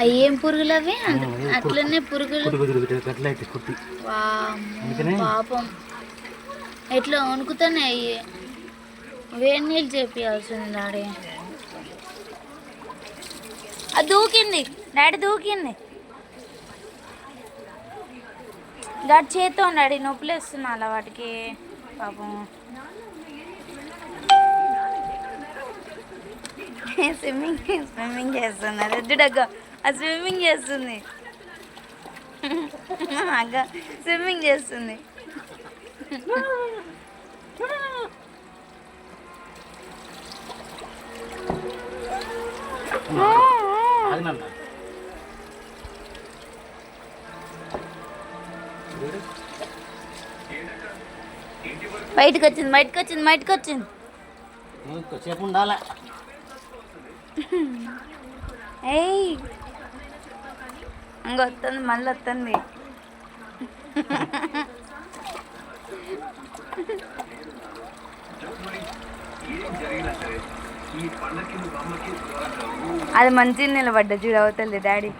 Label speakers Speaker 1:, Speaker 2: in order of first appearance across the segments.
Speaker 1: ఏం పురుగులు అవి అట్లనే పురుగులు పాపం ఎట్లా వణుకుతానే అయ్యి వేడి నీళ్ళు చేపియాల్సింది డాడీ. అది దూకింది డాడీ, దూకింది డాడీ చేత్తో డాడీ, నొప్పులు వేస్తున్నా అలా వాటికి పాపం. స్విమ్మింగ్ చేస్తుంది అది ఎద్దుడగ్గ, అది స్విమ్మింగ్ చేస్తుంది అగ్గ, స్విమ్మింగ్ చేస్తుంది. బయటకు వచ్చింది, బయటకు వచ్చింది, బయటకు వచ్చింది.
Speaker 2: సేపు ఉండాలి.
Speaker 1: ఏయ్ ఇంకొస్తుంది, మళ్ళీ వస్తుంది. అది మంచిగా నిలబడ్డా చూడు అవుతుంది డాడీ.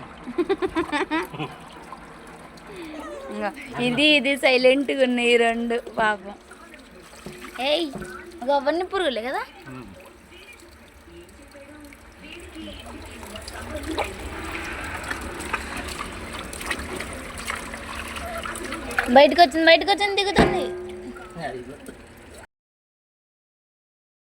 Speaker 1: ఇంకా ఇది సైలెంట్గా ఉన్నాయి రెండు పాపం. ఏయ్ ఇంకా అవన్నీ పురుగులే కదా. బయటకు వచ్చింది, బయటకు వచ్చింది, దిగుతుంది.